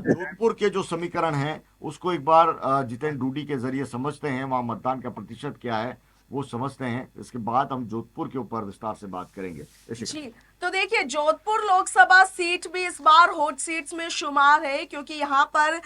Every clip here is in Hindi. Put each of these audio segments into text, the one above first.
जोधपुर के जो समीकरण हैं उसको एक बार जितेंद्र डूडी के जरिए समझते हैं, वहां मतदान का प्रतिशत क्या है वो समझते हैं। इसके बाद हम जोधपुर के ऊपर विस्तार से बात करेंगे। इशिका। जी, तो देखिए जोधपुर लोकसभा सीट भी इस बार हॉट सीट्स में शुमार है, क्योंकि यहाँ पर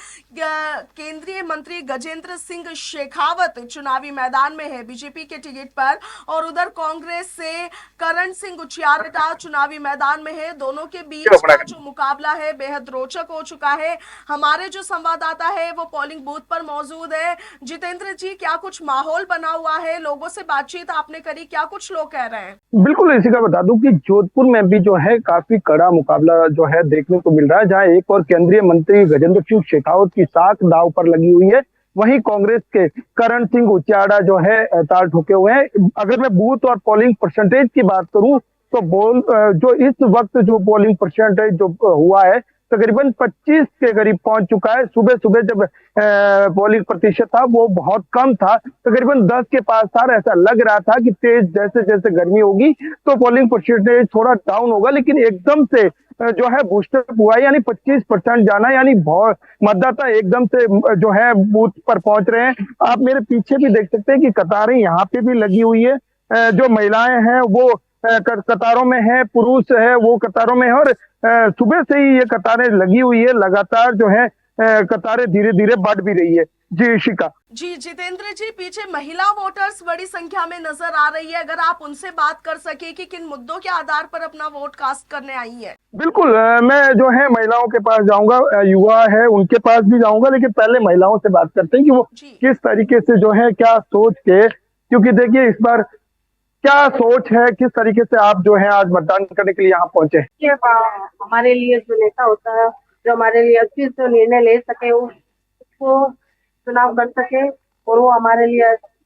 केंद्रीय मंत्री गजेंद्र सिंह शेखावत चुनावी मैदान में है बीजेपी के टिकट पर, और उधर कांग्रेस से करण सिंह उचियारटा चुनावी मैदान में है। दोनों के बीच का जो मुकाबला है बेहद रोचक हो चुका है। हमारे जो संवाददाता है वो पोलिंग बूथ पर मौजूद है। जितेंद्र जी, क्या कुछ माहौल बना हुआ है? लोगों से बातचीत आपने करी, क्या कुछ लोग कह रहे हैं? बिल्कुल, इसी का बता दूं कि जोधपुर में भी जो है काफी कड़ा मुकाबला जो है देखने को मिल रहा है, जहां एक और केंद्रीय मंत्री गजेंद्र सिंह शेखावत की साख दांव पर लगी हुई है, वहीं कांग्रेस के करण सिंह उचियाड़ा जो है ताल ठोके हुए हैं। अगर मैं बूथ और पोलिंग परसेंटेज की बात करूं तो जो इस वक्त जो पोलिंग परसेंटेज जो हुआ है तकरीबन 25 के करीब पहुंच चुका है। सुबह सुबह जब पोलिंग प्रतिशत था वो बहुत कम था, तकरीबन 10 के पास था। ऐसा लग रहा था कि तेज जैसे जैसे गर्मी होगी तो पोलिंग परसेंटेज थोड़ा डाउन होगा, लेकिन एकदम से जो है बूस्टअप हुआ, यानी 25% जाना, यानी बहुत मतदाता एकदम से जो है बूथ पर पहुंच रहे हैं। आप मेरे पीछे भी देख सकते हैं कि कतारें यहाँ पे भी लगी हुई है। जो महिलाएं हैं वो कतारों में है, पुरुष है वो कतारों में है, और सुबह से ही ये कतारें लगी हुई है। लगातार जो है कतारें धीरे धीरे बढ़ भी रही है। जी शिका। जी जितेंद्र जी, पीछे महिला वोटर्स बड़ी संख्या में नजर आ रही है। अगर आप उनसे बात कर सके कि किन मुद्दों के आधार पर अपना वोट कास्ट करने आई है। बिल्कुल, मैं जो है महिलाओं के पास जाऊंगा, युवा है उनके पास भी जाऊंगा, लेकिन पहले महिलाओं से बात करते हैं कि वो जी किस तरीके से जो है क्या सोच के, क्योंकि देखिए इस बार क्या सोच है, किस तरीके से आप जो है आज मतदान करने के लिए यहाँ पहुंचे। हमारे लिए जो नेता होता है, जो हमारे लिए अच्छी जो निर्णय ले सके, उसको चुनाव कर सके और वो हमारे लिए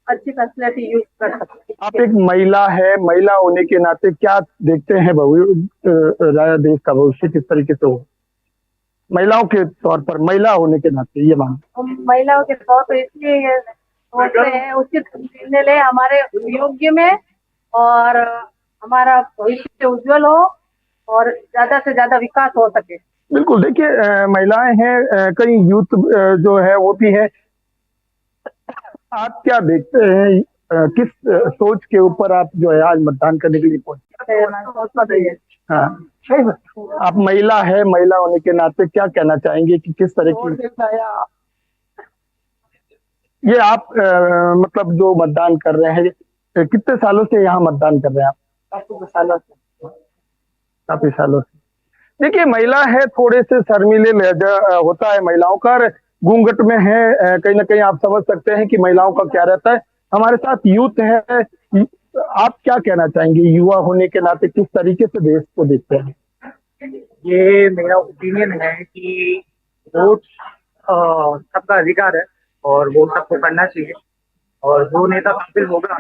अच्छी फैसिलिटी यूज कर सके। आप एक महिला है, महिला होने के नाते क्या देखते हैं देश का भविष्य किस तरीके से हो, महिलाओं के तौर पर, महिला होने के नाते ये मान। हम महिलाओं के तौर पर इसलिए ये सोचते हैं उचित निर्णय ले हमारे योग्य में, और हमारा भविष्य उज्जवल हो और ज्यादा से ज्यादा विकास हो सके। बिल्कुल, देखिए महिलाएं हैं, कई यूथ जो है वो भी है। आप क्या देखते हैं, किस सोच के ऊपर आप जो है आज मतदान करने के लिए पहुंचे? हाँ, आप महिला है, महिला होने के नाते क्या कहना चाहेंगे कि किस तरह की ये आप मतलब जो मतदान कर रहे हैं, कितने सालों से यहाँ मतदान कर रहे हैं आप? काफी सालों से। काफी सालों से। देखिए महिला है, थोड़े से शर्मीले लहजा होता है महिलाओं का, और घूंघट में है, कहीं ना कहीं आप समझ सकते हैं कि महिलाओं का क्या रहता है। हमारे साथ यूथ है, आप क्या कहना चाहेंगे युवा होने के नाते, किस तरीके से देश को देखते हैं? ये मेरा ओपिनियन है कि वोट सबका अधिकार है और वोट सबको करना चाहिए, और जो नेता काबिल होगा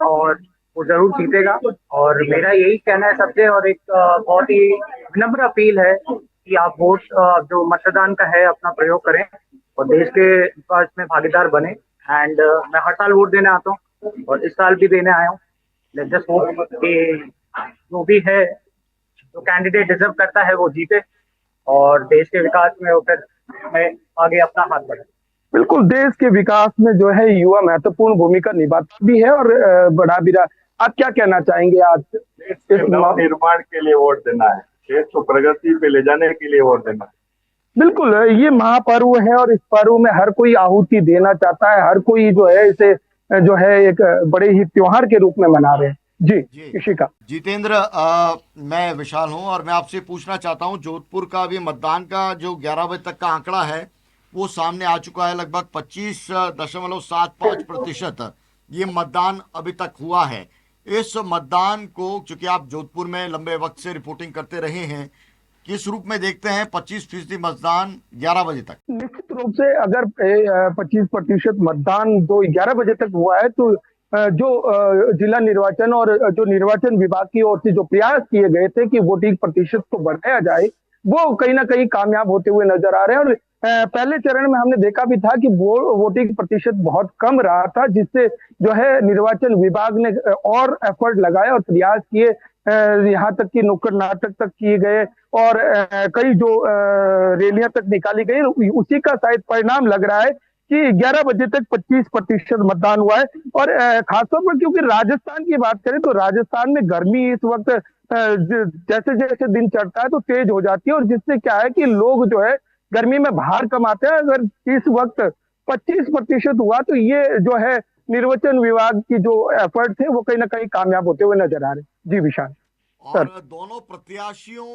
और वो जरूर जीतेगा। और मेरा यही कहना है सबसे, और एक बहुत ही विनम्र अपील है कि आप वोट जो मतदान का है अपना प्रयोग करें और देश के विकास में भागीदार बने। एंड मैं हर साल वोट देने आता हूँ और इस साल भी देने आया हूँ। लेट्स जस्ट होप कि जो भी है, जो कैंडिडेट डिजर्व करता है वो जीते और देश के विकास में वो फिर मैं आगे अपना हाथ बढ़ाए। बिल्कुल, देश के विकास में जो है युवा महत्वपूर्ण भूमिका निभाता भी है और बढ़ा भी रहा। आप क्या कहना चाहेंगे आज? देश के निर्माण के लिए वोट देना है, देश को प्रगति पे ले जाने के लिए वोट देना है। बिल्कुल, ये महापर्व है और इस पर्व में हर कोई आहुति देना चाहता है, हर कोई जो है इसे जो है एक बड़े ही त्योहार के रूप में मना रहे हैं। जी इशिका। जितेंद्र, मैं विशाल हूं और मैं आपसे पूछना चाहता हूं, जोधपुर का अभी मतदान का जो 11 बजे तक का आंकड़ा है वो सामने आ चुका है। लगभग 25.75% ये मतदान अभी तक हुआ है। इस मतदान को, चूंकि आप जोधपुर में लंबे वक्त से रिपोर्टिंग करते रहे हैं, किस रूप में देखते हैं 25% मतदान 11 बजे तक? निश्चित रूप से अगर 25% मतदान जो 11 बजे तक हुआ है, तो जो जिला निर्वाचन और जो निर्वाचन विभाग की ओर से जो प्रयास किए गए थे कि वोटिंग प्रतिशत को बढ़ाया जाए, वो कहीं ना कहीं कामयाब होते हुए नजर आ रहे हैं। और पहले चरण में हमने देखा भी था कि वोटिंग प्रतिशत बहुत कम रहा था, जिससे जो है निर्वाचन विभाग ने और एफर्ट लगाए और प्रयास किए यहाँ तक कि नुक्कड़ नाटक तक किए गए और कई जो रैलियां तक निकाली गई, उसी का शायद परिणाम लग रहा है कि 11 बजे तक 25% मतदान हुआ है। और खासतौर पर क्योंकि राजस्थान की बात करें तो राजस्थान में गर्मी इस वक्त जैसे जैसे दिन चढ़ता है तो तेज हो जाती है, और जिससे क्या है कि लोग जो है गर्मी में बाहर कमाते हैं। अगर इस वक्त 25% हुआ तो ये जो है निर्वाचन विभाग की जो एफर्ट थे वो कहीं ना कहीं कामयाब होते हुए नजर आ रहे हैं। जी विशाल और दोनों प्रत्याशियों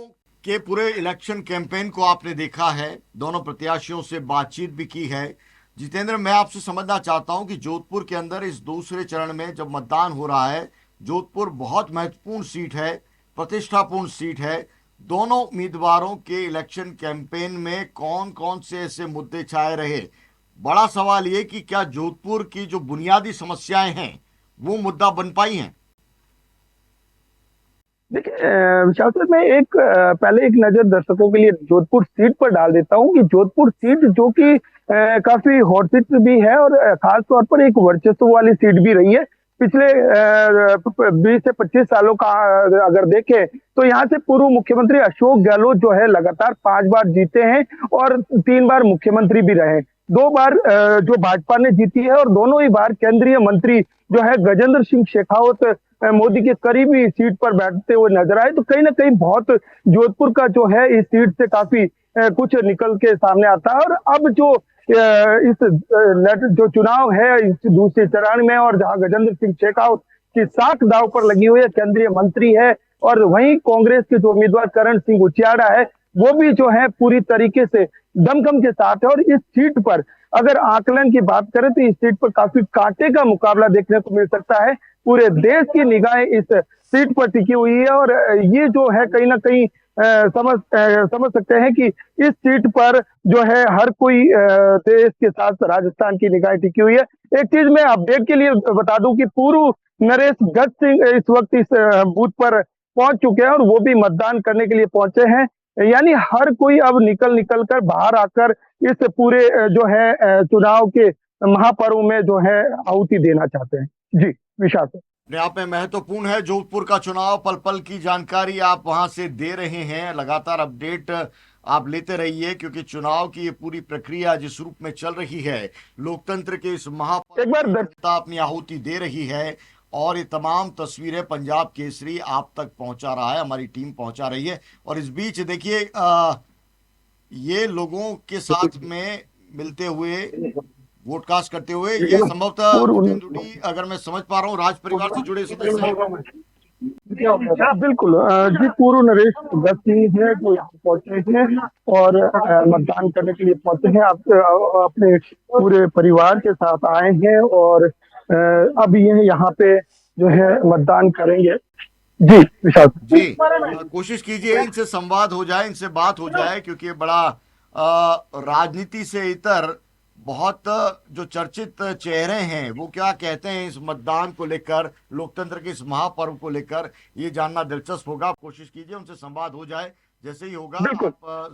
के पूरे इलेक्शन कैंपेन को आपने देखा है, दोनों प्रत्याशियों से बातचीत भी की है। जितेंद्र, मैं आपसे समझना चाहता हूं कि जोधपुर के अंदर इस दूसरे चरण में जब मतदान हो रहा है, जोधपुर बहुत महत्वपूर्ण सीट है, प्रतिष्ठापूर्ण सीट है। दोनों उम्मीदवारों के इलेक्शन कैंपेन में कौन कौन से ऐसे मुद्दे छाए रहे? बड़ा सवाल ये कि क्या जोधपुर की जो बुनियादी समस्याएं हैं वो मुद्दा बन पाई हैं? देखिए विशाल सर, मैं पहले एक नजर दर्शकों के लिए जोधपुर सीट पर डाल देता हूं कि जोधपुर सीट जो कि काफी हॉट सीट भी है और खास तौर पर एक वर्चस्व वाली सीट भी रही है। पिछले 20 से 25 सालों का अगर देखें तो यहाँ से पूर्व मुख्यमंत्री अशोक गहलोत जो है लगातार 5 बार जीते हैं और 3 बार मुख्यमंत्री भी रहे। 2 बार जो भाजपा ने जीती है और दोनों ही बार केंद्रीय मंत्री जो है गजेंद्र सिंह शेखावत मोदी के करीबी सीट पर बैठते हुए नजर आए। तो कहीं ना कहीं बहुत जोधपुर का जो है इस सीट से काफी कुछ निकल के सामने आता है। और अब जो जो चुनाव है इस दूसरे चरण में, और जहां गजेंद्र सिंह शेखावत की साख दांव पर लगी हुई है, केंद्रीय मंत्री है, और वहीं कांग्रेस के जो उम्मीदवार करण सिंह उचियाड़ा है वो भी जो है पूरी तरीके से दमखम के साथ है। और इस सीट पर अगर आकलन की बात करें तो इस सीट पर काफी कांटे का मुकाबला देखने को मिल सकता है। पूरे देश की निगाहें इस सीट पर टिकी हुई है और ये जो है कहीं ना कहीं समझ सकते हैं कि इस सीट पर जो है हर कोई देश के साथ राजस्थान की निगाहें टिकी हुई है। एक चीज मैं अपडेट के लिए बता दूं कि पूर्व नरेश गज सिंह इस वक्त इस बूथ पर पहुंच चुके हैं और वो भी मतदान करने के लिए पहुंचे हैं। यानी हर कोई अब निकल कर बाहर आकर इस पूरे जो है चुनाव के महापर्व में जो है आहुति देना चाहते हैं। जी विशाल सर, यहाँ पे महत्वपूर्ण है जोधपुर का चुनाव, पल पल की जानकारी आप वहां से दे रहे हैं, लगातार अपडेट आप लेते रहिए, क्योंकि चुनाव की ये पूरी प्रक्रिया जिस रूप में चल रही है, लोकतंत्र के इस महापर्व में जनता अपनी आहुति दे रही है और ये तमाम तस्वीरें पंजाब केसरी आप तक पहुंचा रहा है, हमारी टीम पहुंचा रही है। और इस बीच देखिए ये लोगों के साथ में मिलते हुए वोटकास्ट करते हुए, ये संभवतः जितेंद्र, अगर मैं समझ पा रहा हूँ, राज परिवार से जुड़े सदस्य हैं। बिल्कुल जी, पूर्व नरेश गज सिंह है जो यहाँ पहुंचे हैं और मतदान करने के लिए पहुंचे हैं। आप अपने पूरे परिवार के साथ आए हैं और अब ये यहाँ पे जो है मतदान करेंगे। जी विशाल जी, कोशिश कीजिए इनसे संवाद हो जाए, इनसे बात हो जाए, क्योंकि ये बड़ा राजनीति से इतर बहुत जो चर्चित चेहरे हैं वो क्या कहते हैं इस मतदान को लेकर, लोकतंत्र के इस महापर्व को लेकर, ये जानना दिलचस्प होगा। कोशिश कीजिए उनसे संवाद हो जाए, जैसे ही होगा आप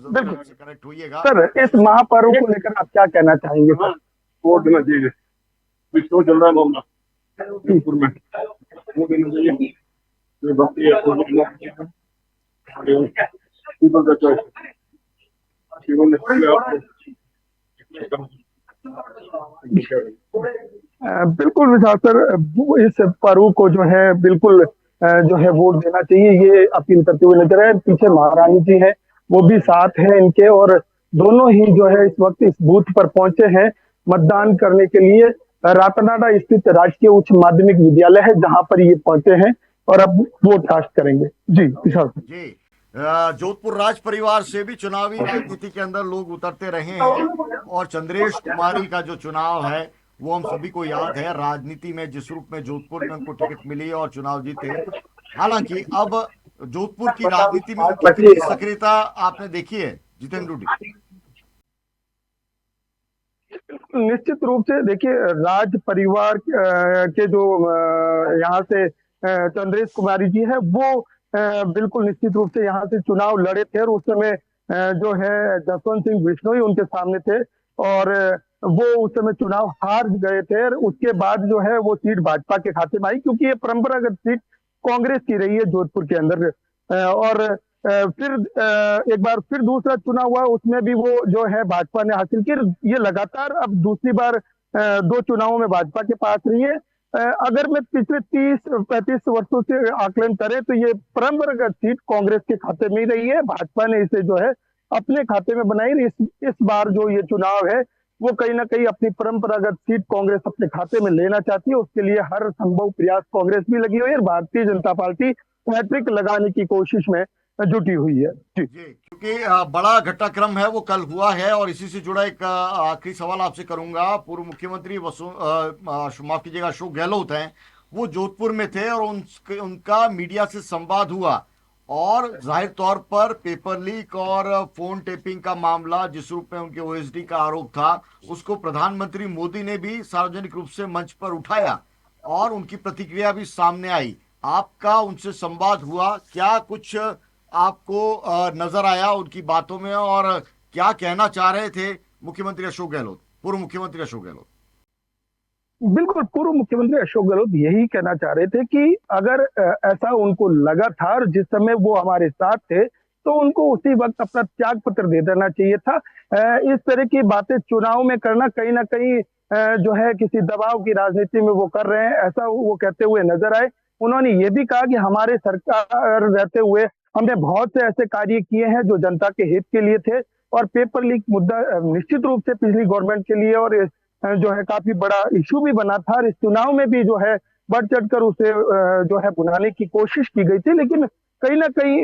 जरूर से कनेक्ट होइएगा। सर, इस महापर्व को लेकर आप क्या कहना चाहेंगे? सर वोट देना चाहिए, विश्व चल रहा है मामला जोधपुर में, वोट देना चाहिए, ये भक्ति है, पीपल का चॉइस, केवल बिल्कुल विशाल सर, इस पर्व को जो है बिल्कुल जो है वोट देना चाहिए, ये अपील करते हुए नजर आए। पीछे महारानी जी है, वो भी साथ है इनके, और दोनों ही जो है इस वक्त इस बूथ पर पहुंचे हैं मतदान करने के लिए। रातनाडा स्थित राजकीय उच्च माध्यमिक विद्यालय है जहां पर ये पहुंचे हैं और अब वोट कास्ट करेंगे। जी विशाल सर। जी, जोधपुर राज परिवार से भी चुनावी राजनीति के अंदर लोग उतरते रहे हैं और चंद्रेश कुमारी का जो चुनाव है वो हम सभी को याद है, राजनीति में जिस रूप में जोधपुर में उनको टिकट मिली और चुनाव जीते। हालांकि अब जोधपुर की राजनीति में कितनी सक्रियता आपने देखी है जितेंद्र जी? निश्चित रूप से देखिए, राज परिवार के जो यहाँ से चंद्रेश कुमारी जी है वो बिल्कुल निश्चित रूप से यहाँ से चुनाव लड़े थे और उस समय जो है जसवंत सिंह बिश्नोई उनके सामने थे और वो उस समय चुनाव हार गए थे। उसके बाद जो है वो सीट भाजपा के खाते में आई, क्योंकि ये परंपरागत सीट कांग्रेस की रही है जोधपुर के अंदर। और फिर एक बार फिर दूसरा चुनाव हुआ, उसमें भी वो जो है भाजपा ने हासिल की। ये लगातार अब दूसरी बार 2 चुनावों में भाजपा के पास रही है। अगर मैं पिछले 30-35 वर्षों से आकलन करें तो ये परंपरागत सीट कांग्रेस के खाते में ही रही है। भाजपा ने इसे जो है अपने खाते में बनाई। इस बार जो ये चुनाव है वो कहीं ना कहीं अपनी परंपरागत सीट कांग्रेस अपने खाते में लेना चाहती है। उसके लिए हर संभव प्रयास कांग्रेस भी लगी हुई है और भारतीय जनता पार्टी हैट्रिक लगाने की कोशिश में जुटी हुई है। जी जी, क्योंकि बड़ा घटनाक्रम है वो कल हुआ है, और इसी से जुड़ा एक आखिरी सवाल आपसे करूंगा। पूर्व मुख्यमंत्री माफ कीजिएगा, अशोक गहलोत हैं, वो जोधपुर में थे और उनका मीडिया से संवाद हुआ, और जाहिर तौर पर पेपर लीक और फोन टेपिंग का मामला जिस रूप में उनके ओएसडी का आरोप था, उसको प्रधानमंत्री मोदी ने भी सार्वजनिक रूप से मंच पर उठाया और उनकी प्रतिक्रिया भी सामने आई। आपका उनसे संवाद हुआ, क्या कुछ आपको नजर आया उनकी बातों में, और क्या कहना चाह रहे थे मुख्यमंत्री अशोक गहलोत, पूर्व मुख्यमंत्री अशोक गहलोत? बिल्कुल, पूर्व मुख्यमंत्री अशोक गहलोत यही कहना चाह रहे थे कि अगर ऐसा उनको लगा था और जिस समय वो हमारे साथ थे तो उनको उसी वक्त अपना त्याग पत्र दे देना चाहिए था। इस तरह की बातें चुनाव में करना कहीं ना कहीं जो है किसी दबाव की राजनीति में वो कर रहे हैं, ऐसा वो कहते हुए नजर आए। उन्होंने ये भी कहा कि हमारे सरकार रहते हुए हमने बहुत से ऐसे कार्य किए हैं जो जनता के हित के लिए थे, और पेपर लीक मुद्दा निश्चित रूप से पिछली गवर्नमेंट के लिए और जो है काफी बड़ा इशू भी बना था। और इस चुनाव में भी जो है बढ़ चढ़कर उसे जो है बुलाने की कोशिश की गई थी, लेकिन कहीं ना कहीं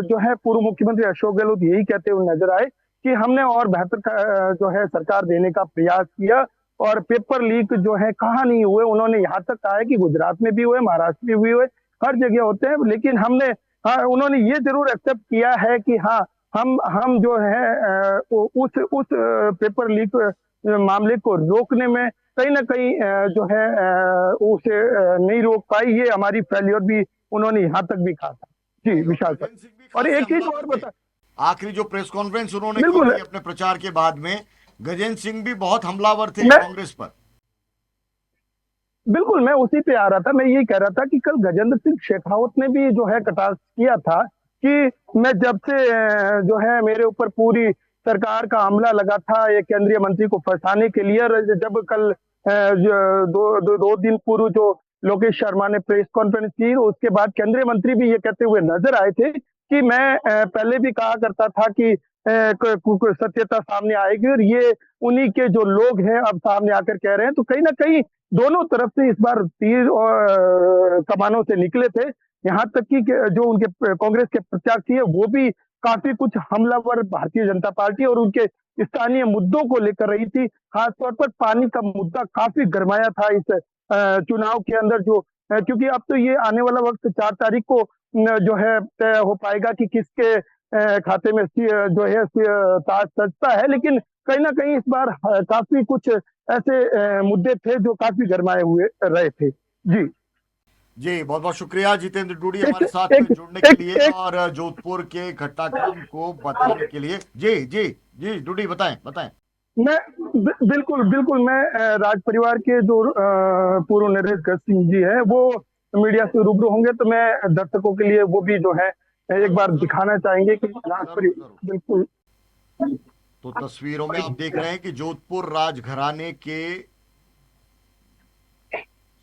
जो है पूर्व मुख्यमंत्री अशोक गहलोत यही कहते हुए नजर आए कि हमने और बेहतर जो है सरकार देने का प्रयास किया, और पेपर लीक जो है कहाँ नहीं हुए। उन्होंने यहाँ तक कहा है कि गुजरात में भी हुए, महाराष्ट्र में भी हुए, हर जगह होते हैं, लेकिन हमने उन्होंने ये जरूर एक्सेप्ट किया है कि हाँ हम जो है उस पेपर लीक मामले को रोकने में कहीं ना कहीं जो है उसे नहीं रोक पाई। ये हमारी फेल्योर भी उन्होंने यहाँ तक भी कहा था। जी विशाल सर, गजेंद्र सिंह भी और खासे एक चीज हमलावर और थे। बता। आखिरी जो प्रेस कॉन्फ्रेंस उन्होंने की बिल्कुल थी अपने प्रचार के बाद में, गजेंद्र सिंह भी बहुत हमलावर थे मैं कांग्रेस पर। बिल्कुल मैं उसी पे आ रहा था। मैं यही कह रहा था कि कल गजेंद्र सिंह शेखावत ने भी जो है कटाक्ष किया था कि मैं जब से जो है मेरे ऊपर पूरी सरकार का हमला लगा था ये केंद्रीय मंत्री को फंसाने के लिए, और जब कल दो दिन पूर्व जो लोकेश शर्मा ने प्रेस कॉन्फ्रेंस की, उसके बाद केंद्रीय मंत्री भी ये कहते हुए नजर आए थे कि मैं पहले भी कहा करता था कि सत्यता सामने आएगी, और ये उन्हीं के जो लोग हैं अब सामने आकर कह रहे हैं। तो कहीं ना कहीं दोनों तरफ से इस बार तीर और कमानों से निकले थे। यहाँ तक कि जो उनके कांग्रेस के प्रत्याशी है वो भी काफी कुछ हमलावर भारतीय जनता पार्टी और उनके स्थानीय मुद्दों को लेकर रही थी। खासतौर पर पानी का मुद्दा काफी गरमाया था इस चुनाव के अंदर, जो क्योंकि अब तो ये आने वाला वक्त 4 तारीख को जो है तय हो पाएगा कि किसके खाते में जो है ताज सजता है, लेकिन कहीं ना कहीं इस बार काफी कुछ ऐसे मुद्दे थे जो काफी गरमाए हुए रहे थे। जी जी, बहुत बहुत शुक्रिया जितेंद्र डूडी एक हमारे साथ में एक जुड़ने के एक लिए एक और जोधपुर के घटनाक्रम को बताने के लिए। जी जी जी, डूडी बताएं बताएं। मैं बिल्कुल बिल्कुल मैं राज परिवार के जो पूर्व नरेश गज सिंह जी है वो मीडिया से रूबरू होंगे, तो मैं दर्शकों के लिए वो भी जो है एक बार जरूर जरूर दिखाना चाहेंगे कि राज जरूर परिवार जरूर। बिल्कुल। तो तस्वीरों में आप देख रहे हैं कि जोधपुर राजघराने के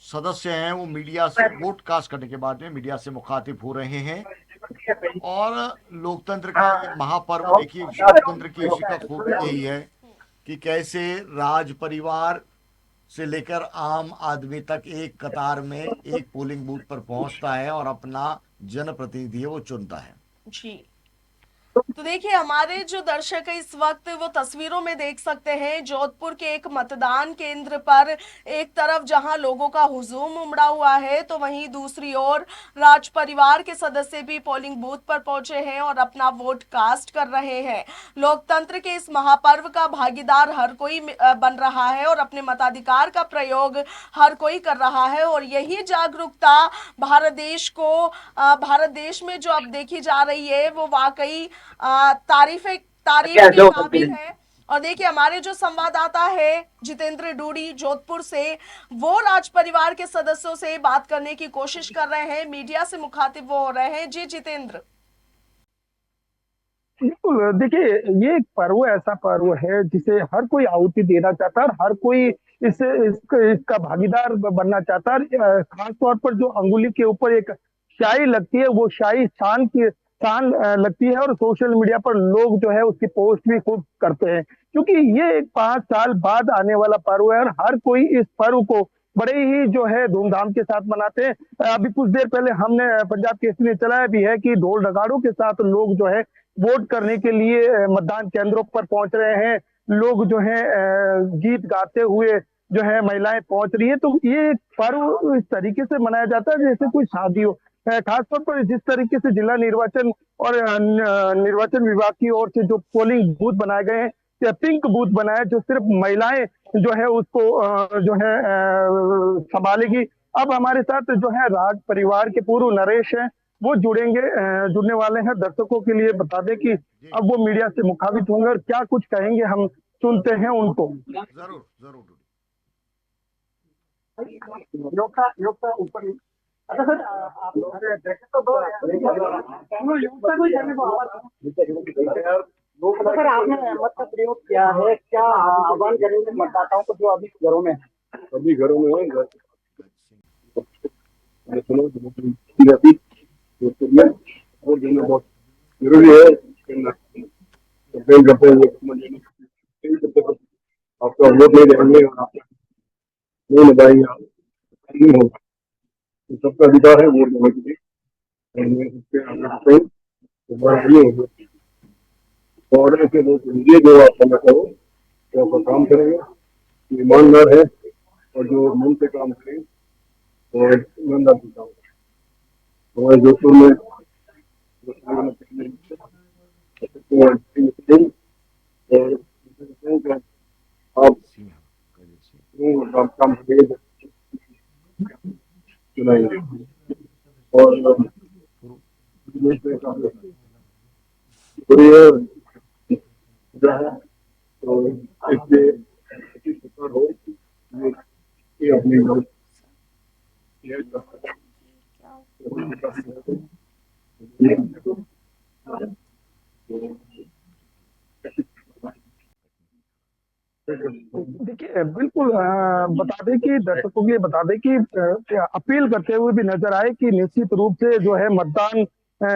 सदस्य हैं, वो मीडिया से वोट कास्ट करने के बाद में मीडिया से मुखातिब हो रहे हैं। और लोकतंत्र का ये महापर्व, देखिए लोकतंत्र की इसी का खूबी यही है कि कैसे राज परिवार से लेकर आम आदमी तक एक कतार में एक पोलिंग बूथ पर पहुंचता है और अपना जनप्रतिनिधि है वो चुनता है। जी, तो देखिए हमारे जो दर्शक है इस वक्त वो तस्वीरों में देख सकते हैं जोधपुर के एक मतदान केंद्र पर एक तरफ जहां लोगों का हुजूम उमड़ा हुआ है तो वहीं दूसरी ओर राज परिवार के सदस्य भी पोलिंग बूथ पर पहुंचे हैं और अपना वोट कास्ट कर रहे हैं। लोकतंत्र के इस महापर्व का भागीदार हर कोई बन रहा है और अपने मताधिकार का प्रयोग हर कोई कर रहा है, और यही जागरूकता भारत देश में जो अब देखी जा रही है वो वाकई तारीफ के काबिल है। और देखिए हमारे जो संवाददाता है जितेंद्र डूडी जोधपुर से, वो राज परिवार के सदस्यों से बात करने की कोशिश कर रहे हैं, मीडिया से मुखातिब वो हो रहे हैं। जी जितेंद्र। बिल्कुल, देखिए ये एक पर्व ऐसा पर्व है जिसे हर कोई आहुति देना चाहता है और हर कोई इसका भागीदार बनना चाहता है। खास तौर पर जो अंगुली के ऊपर एक स्याही लगती है, वो स्याही शान लगती है और सोशल मीडिया पर लोग जो है उसकी पोस्ट भी खूब करते हैं, क्योंकि ये एक 5 साल बाद आने वाला पर्व है और हर कोई इस पर्व को बड़े ही जो है धूमधाम के साथ मनाते हैं। अभी कुछ देर पहले हमने पंजाब केसरी ने चलाया भी है कि ढोल नगाड़ों के साथ लोग जो है वोट करने के लिए मतदान केंद्रों पर पहुंच रहे हैं। लोग जो है गीत गाते हुए जो है महिलाएं पहुंच रही है। तो ये एक पर्व इस तरीके से मनाया जाता है जैसे कोई शादी हो। खासतौर पर जिस तरीके से जिला निर्वाचन और निर्वाचन विभाग की ओर से जो पोलिंग बूथ बनाए गए हैं, या पिंक बूथ बनाया जो सिर्फ महिलाएं जो है उसको जो है संभालेगी। अब हमारे साथ जो है राज परिवार के पूर्व नरेश हैं, वो जुड़ने वाले हैं। दर्शकों के लिए बता दें कि अब वो मीडिया से मुखातिब होंगे और क्या कुछ कहेंगे, हम सुनते हैं उनको। जरूर जरूर। ऊपर अच्छा सर, आप सर आपने मत का प्रयोग किया है, क्या आह्वान करेंगे मतदाताओं को जो अभी घरों में है? सभी घरों में है और देना बहुत जरूरी है। कंपेन करते हैं आपका वोट नहीं देंगे और आप नहीं लगाएंगे, नहीं होगा। तो सबका अधिकार है वोट देने के लिए और मैं इसके दोबारा नहीं होगा। और ऐसे लोग लीजिए जो आप समझ करो जो आपका काम करेंगे, ईमानदार है और जो मन से काम करेंगे और ईमानदार से काम करें। हमारे जोधपुर में आप काम करेंगे चुनाएंगे और तो इससे सरकार हो ये अपनी देखिए बिल्कुल, बता दें कि दर्शकों के लिए बता दें कि अपील करते हुए भी नजर आए कि निश्चित रूप से जो है मतदान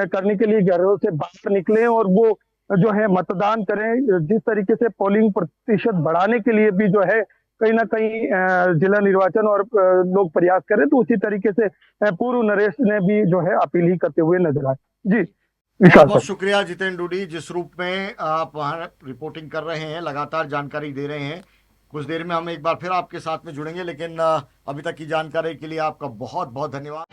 करने के लिए घरों से बाहर निकलें और वो जो है मतदान करें। जिस तरीके से पोलिंग प्रतिशत बढ़ाने के लिए भी जो है कहीं ना कहीं जिला निर्वाचन और लोग प्रयास करें, तो उसी तरीके से पूर्व नरेश ने भी जो है अपील ही करते हुए नजर आए। जी बहुत विशाल बहुत सर। शुक्रिया जितेंद्र डूडी, जिस रूप में आप वहाँ रिपोर्टिंग कर रहे हैं, लगातार जानकारी दे रहे हैं। कुछ देर में हम एक बार फिर आपके साथ में जुड़ेंगे, लेकिन अभी तक की जानकारी के लिए आपका बहुत बहुत धन्यवाद।